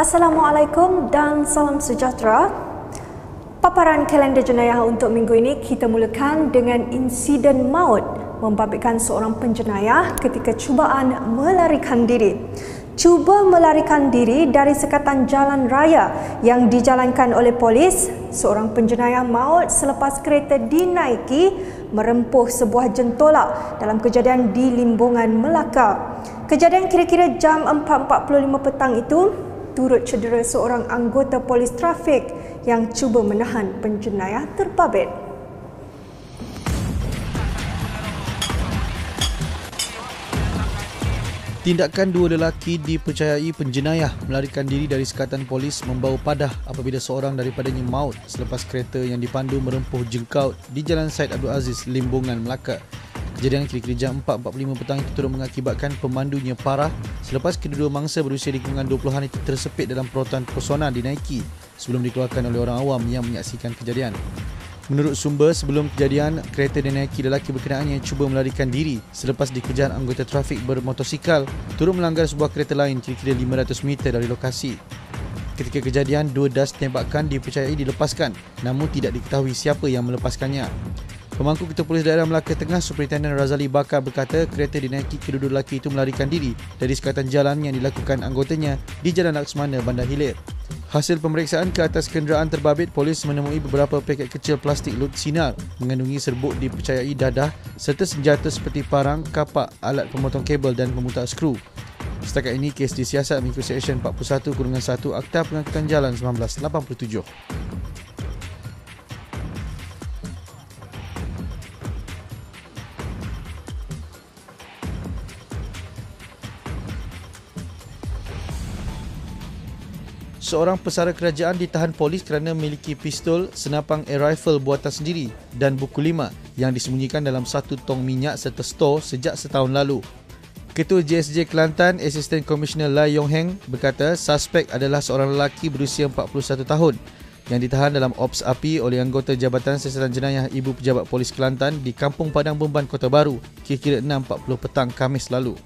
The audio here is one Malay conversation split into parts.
Assalamualaikum dan salam sejahtera. Paparan kalender jenayah untuk minggu ini kita mulakan dengan insiden maut membabitkan seorang penjenayah ketika cubaan melarikan diri. Cuba melarikan diri dari sekatan jalan raya yang dijalankan oleh polis, seorang penjenayah maut selepas kereta dinaiki merempuh sebuah jentolak dalam kejadian di Limbongan, Melaka. Kejadian kira-kira jam 4.45 petang itu turut cedera seorang anggota polis trafik yang cuba menahan penjenayah terbabit. Tindakan dua lelaki dipercayai penjenayah melarikan diri dari sekatan polis membawa padah apabila seorang daripadanya maut selepas kereta yang dipandu merempuh jengkaut di Jalan Syed Abdul Aziz, Limbongan, Melaka. Kejadian kira-kira jam 4.45 petang itu turut mengakibatkan pemandunya parah selepas kedua-dua mangsa berusia di lingkungan 20-an itu tersepit dalam perotan pesona dinaiki sebelum dikeluarkan oleh orang awam yang menyaksikan kejadian. Menurut sumber, sebelum kejadian, kereta dinaiki lelaki berkenaan yang cuba melarikan diri selepas dikejar anggota trafik bermotosikal turut melanggar sebuah kereta lain kira-kira 500 meter dari lokasi. Ketika kejadian, dua das tembakan dipercayai dilepaskan namun tidak diketahui siapa yang melepaskannya. Pemangku Ketua Polis Daerah Melaka Tengah Superintenden Razali Bakar berkata kereta dinaiki kedua-dua lelaki itu melarikan diri dari sekatan jalan yang dilakukan anggotanya di Jalan Laksmana, Bandar Hilir. Hasil pemeriksaan ke atas kenderaan terbabit, polis menemui beberapa paket kecil plastik lut sinar mengandungi serbuk dipercayai dadah serta senjata seperti parang, kapak, alat pemotong kabel dan pemutar skru. Setakat ini, kes disiasat mengikut Seksyen 41-1 Akta Pengangkutan Jalan 1987. Seorang pesara kerajaan ditahan polis kerana memiliki pistol, senapang air rifle buatan sendiri dan buku 5 yang disembunyikan dalam satu tong minyak serta stor sejak setahun lalu. Ketua JSJ Kelantan, Assistant Commissioner Lai Yong Heng berkata suspek adalah seorang lelaki berusia 41 tahun yang ditahan dalam ops api oleh anggota Jabatan Siasatan Jenayah Ibu Pejabat Polis Kelantan di Kampung Padang Beban, Kota Baru kira-kira 6.40 petang Khamis lalu.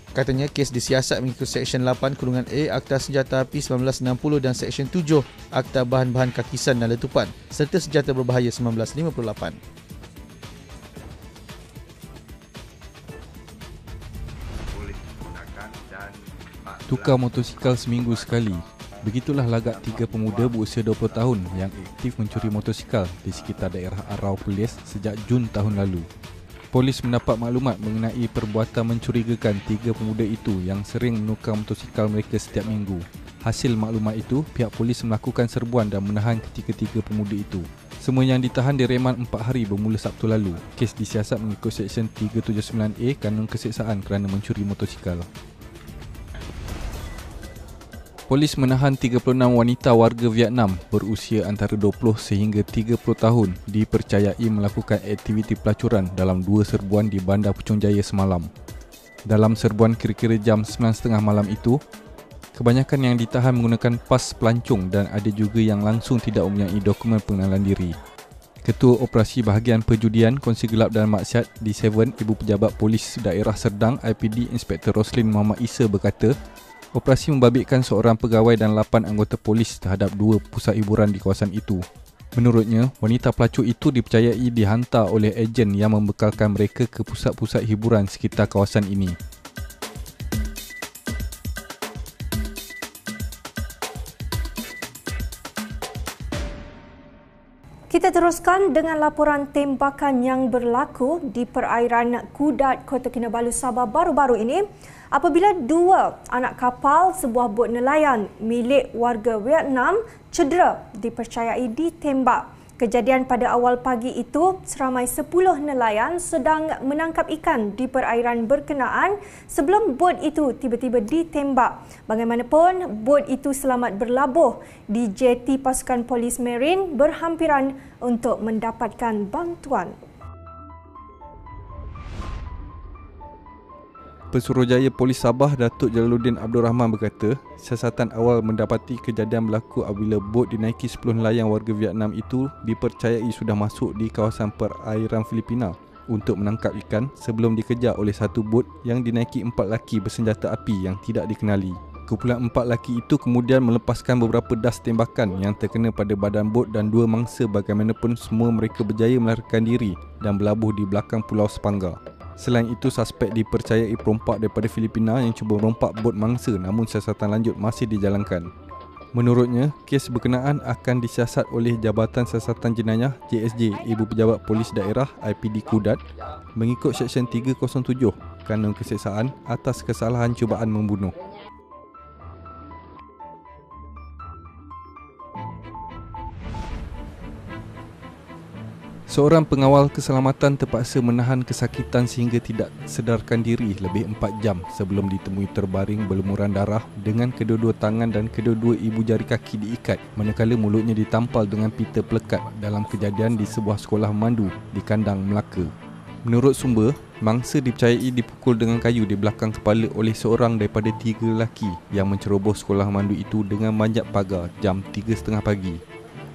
Katanya kes disiasat mengikut Seksyen 8-A Akta Senjata Api 1960 dan Seksyen 7 Akta Bahan-Bahan Kakisan dan Letupan serta Senjata Berbahaya 1958. Tukar motosikal seminggu sekali. Begitulah lagak tiga pemuda berusia 20 tahun yang aktif mencuri motosikal di sekitar daerah Arau Perlis sejak Jun tahun lalu. Polis mendapat maklumat mengenai perbuatan mencurigakan tiga pemuda itu yang sering menukar motosikal mereka setiap minggu. Hasil maklumat itu, pihak polis melakukan serbuan dan menahan ketiga-tiga pemuda itu. Semua yang ditahan direman 4 hari bermula Sabtu lalu. Kes disiasat mengikut Seksyen 379A Kanun Keseksaan kerana mencuri motosikal. Polis menahan 36 wanita warga Vietnam berusia antara 20 sehingga 30 tahun dipercayai melakukan aktiviti pelacuran dalam 2 serbuan di Bandar Puchong Jaya semalam. Dalam serbuan kira-kira jam 9.30 malam itu, kebanyakan yang ditahan menggunakan pas pelancong dan ada juga yang langsung tidak mempunyai dokumen pengenalan diri. Ketua Operasi Bahagian Perjudian, Kongsi Gelap dan Maksiat D7 Ibu Pejabat Polis Daerah Serdang IPD Inspektor Roslin Muhammad Isa berkata, operasi membabitkan seorang pegawai dan 8 anggota polis terhadap 2 pusat hiburan di kawasan itu. Menurutnya, wanita pelacur itu dipercayai dihantar oleh ejen yang membekalkan mereka ke pusat-pusat hiburan sekitar kawasan ini. Kita teruskan dengan laporan tembakan yang berlaku di perairan Kudat, Kota Kinabalu, Sabah baru-baru ini apabila 2 anak kapal sebuah bot nelayan milik warga Vietnam cedera dipercayai ditembak. Kejadian pada awal pagi itu, seramai 10 nelayan sedang menangkap ikan di perairan berkenaan sebelum bot itu tiba-tiba ditembak. Bagaimanapun, bot itu selamat berlabuh di jeti pasukan polis Marine berhampiran untuk mendapatkan bantuan. Pesuruhjaya Polis Sabah Datuk Jalaluddin Abdul Rahman berkata, siasatan awal mendapati kejadian berlaku apabila bot dinaiki 10 nelayan warga Vietnam itu dipercayai sudah masuk di kawasan perairan Filipina untuk menangkap ikan sebelum dikejar oleh satu bot yang dinaiki 4 lelaki bersenjata api yang tidak dikenali. Kumpulan 4 lelaki itu kemudian melepaskan beberapa das tembakan yang terkena pada badan bot dan 2 mangsa. Bagaimanapun semua mereka berjaya melarikan diri dan berlabuh di belakang Pulau Sepanggar. Selain itu, suspek dipercayai perompak daripada Filipina yang cuba merompak bot mangsa, namun siasatan lanjut masih dijalankan. Menurutnya, kes berkenaan akan disiasat oleh Jabatan Siasatan Jenayah JSJ Ibu Pejabat Polis Daerah IPD Kudat mengikut Seksyen 307 Kanun Keseksaan atas kesalahan cubaan membunuh. Seorang pengawal keselamatan terpaksa menahan kesakitan sehingga tidak sedarkan diri lebih 4 jam sebelum ditemui terbaring berlumuran darah dengan kedua-dua tangan dan kedua-dua ibu jari kaki diikat manakala mulutnya ditampal dengan pita pelekat dalam kejadian di sebuah sekolah memandu di Kandang, Melaka. Menurut sumber, mangsa dipercayai dipukul dengan kayu di belakang kepala oleh seorang daripada 3 lelaki yang menceroboh sekolah memandu itu dengan manjat pagar jam 3.30 pagi.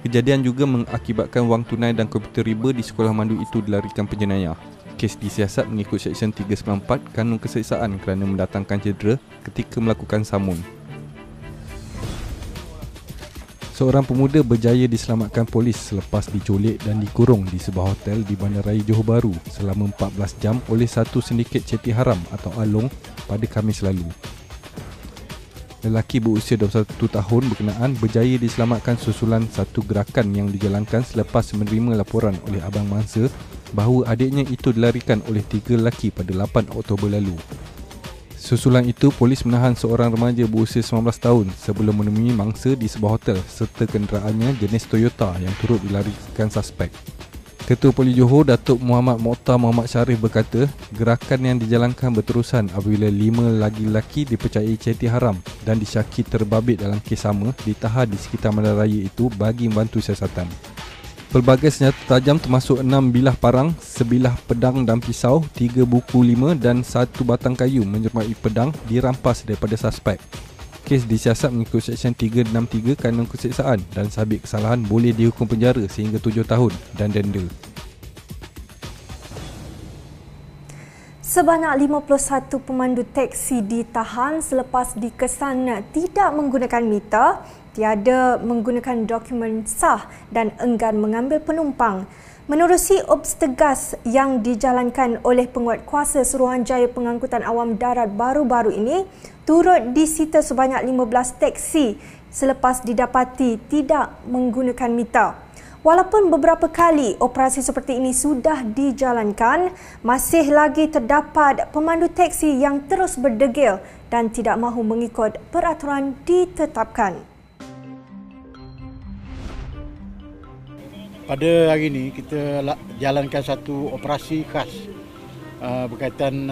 Kejadian juga mengakibatkan wang tunai dan komputer riba di sekolah mandu itu dilarikan penjenayah. Kes disiasat mengikut Seksyen 394 Kanun Keseksaan kerana mendatangkan cedera ketika melakukan samun. Seorang pemuda berjaya diselamatkan polis selepas diculik dan dikurung di sebuah hotel di Bandaraya Johor Bahru selama 14 jam oleh satu sindiket ceti haram atau Along pada Khamis lalu. Lelaki berusia 21 tahun berkenaan berjaya diselamatkan susulan satu gerakan yang dijalankan selepas menerima laporan oleh abang mangsa bahawa adiknya itu dilarikan oleh 3 lelaki pada 8 Oktober lalu. Susulan itu, polis menahan seorang remaja berusia 19 tahun sebelum menemui mangsa di sebuah hotel serta kenderaannya jenis Toyota yang turut dilarikan suspek. Ketua Polis Johor, Datuk Muhammad Mokhtar Muhammad Sharif berkata, gerakan yang dijalankan berterusan apabila 5 lagi lelaki dipercayai ceti haram dan disyaki terbabit dalam kes sama ditahan di sekitar Bandaraya itu bagi membantu siasatan. Pelbagai senjata tajam termasuk 6 bilah parang, sebilah pedang dan pisau, 3 buku 5 dan 1 batang kayu menyerupai pedang dirampas daripada suspek. Kes disiasat mengikut Seksyen 363 Kanun Keseksaan dan sabit kesalahan boleh dihukum penjara sehingga 7 tahun dan denda. Sebanyak 51 pemandu teksi ditahan selepas dikesan tidak menggunakan meter, tiada menggunakan dokumen sah dan enggan mengambil penumpang. Menerusi obs tegas yang dijalankan oleh Penguatkuasa Suruhanjaya Pengangkutan Awam Darat baru-baru ini, turut disita sebanyak 15 teksi selepas didapati tidak menggunakan meter. Walaupun beberapa kali operasi seperti ini sudah dijalankan, masih lagi terdapat pemandu teksi yang terus berdegil dan tidak mahu mengikut peraturan ditetapkan. Pada hari ini kita jalankan satu operasi khas berkaitan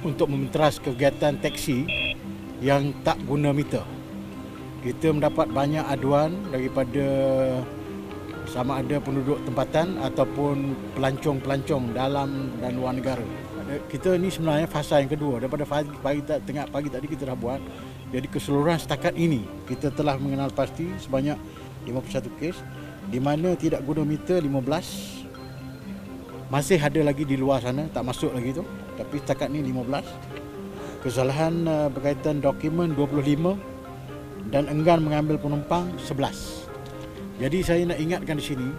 untuk mementeras kegiatan teksi yang tak guna meter. Kita mendapat banyak aduan daripada sama ada penduduk tempatan ataupun pelancong-pelancong dalam dan luar negara. Kita ni sebenarnya fasa yang kedua daripada tengah pagi tadi kita dah buat. Jadi keseluruhan setakat ini kita telah mengenal pasti sebanyak 51 kes, di mana tidak guna meter 15, masih ada lagi di luar sana tak masuk lagi tu, tapi setakat ni 15. Kesalahan berkaitan dokumen 25 dan enggan mengambil penumpang 11. Jadi saya nak ingatkan di sini,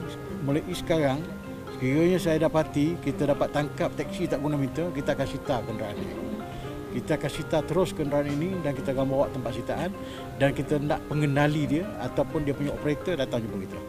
mulai sekarang sekiranya saya dapati kita dapat tangkap teksi tak guna meter, kita akan sita kenderaan ini. Kita akan sita terus kenderaan ini dan kita akan bawa tempat sitaan dan kita nak pengendali dia ataupun dia punya operator datang jumpa kita.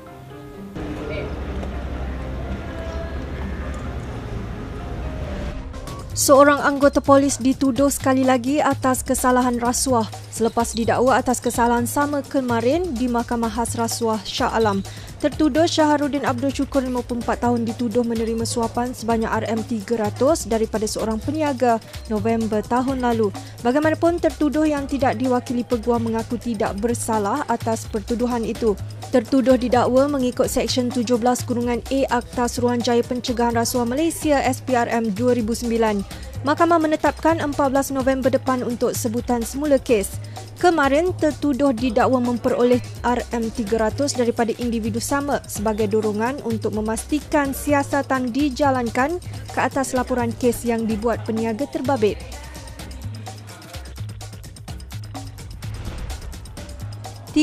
Seorang anggota polis dituduh sekali lagi atas kesalahan rasuah selepas didakwa atas kesalahan sama kemarin di Mahkamah Khas Rasuah Shah Alam. Tertuduh Syaharuddin Abdul Syukur 54 tahun dituduh menerima suapan sebanyak RM300 daripada seorang peniaga November tahun lalu. Bagaimanapun, tertuduh yang tidak diwakili peguam mengaku tidak bersalah atas pertuduhan itu. Tertuduh didakwa mengikut Seksyen 17-A Akta Suruhanjaya Pencegahan Rasuah Malaysia SPRM 2009. Mahkamah menetapkan 14 November depan untuk sebutan semula kes. Kemarin, tertuduh didakwa memperoleh RM300 daripada individu sama sebagai dorongan untuk memastikan siasatan dijalankan ke atas laporan kes yang dibuat peniaga terbabit.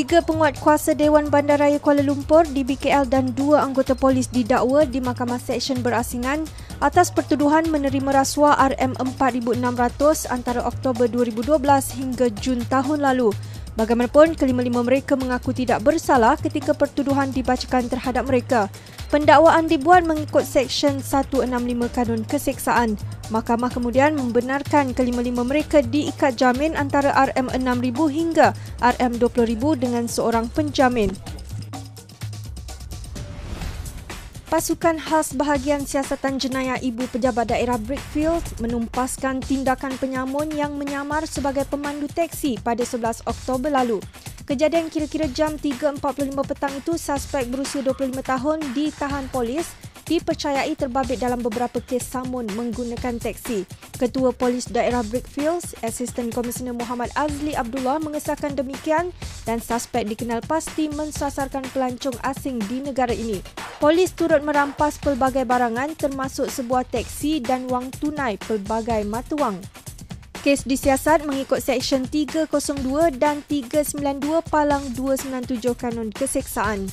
3 penguat kuasa Dewan Bandaraya Kuala Lumpur di BKL dan 2 anggota polis didakwa di Mahkamah Seksyen Berasingan atas pertuduhan menerima rasuah RM4,600 antara Oktober 2012 hingga Jun tahun lalu. Bagaimanapun, kelima-lima mereka mengaku tidak bersalah ketika pertuduhan dibacakan terhadap mereka. Pendakwaan dibuat mengikut Seksyen 165 Kanun Keseksaan. Mahkamah kemudian membenarkan kelima-lima mereka diikat jamin antara RM6,000 hingga RM20,000 dengan seorang penjamin. Pasukan Khas Bahagian Siasatan Jenayah Ibu Pejabat Daerah Brickfield menumpaskan tindakan penyamun yang menyamar sebagai pemandu teksi pada 11 Oktober lalu. Kejadian kira-kira jam 3.45 petang itu, suspek berusia 25 tahun ditahan polis dipercayai terbabit dalam beberapa kes samun menggunakan teksi. Ketua Polis Daerah Brickfields, Asisten Komisioner Muhammad Azli Abdullah mengesahkan demikian dan suspek dikenal pasti mensasarkan pelancong asing di negara ini. Polis turut merampas pelbagai barangan termasuk sebuah teksi dan wang tunai pelbagai mata wang. Kes disiasat mengikut Seksyen 302 dan 392 Palang 297 Kanun Keseksaan.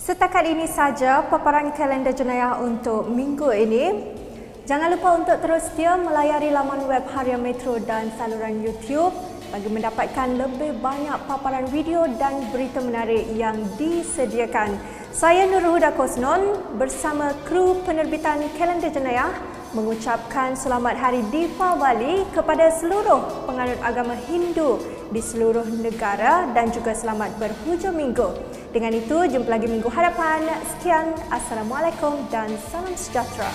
Setakat ini saja paparan kalender jenayah untuk minggu ini. Jangan lupa untuk terus setia melayari laman web Harian Metro dan saluran YouTube bagi mendapatkan lebih banyak paparan video dan berita menarik yang disediakan. Saya Nurul Huda Kosnon bersama kru penerbitan kalender jenayah mengucapkan selamat Hari Deepawali kepada seluruh penganut agama Hindu di seluruh negara dan juga selamat berhujung minggu. Dengan itu, jumpa lagi minggu hadapan. Sekian, Assalamualaikum dan salam sejahtera.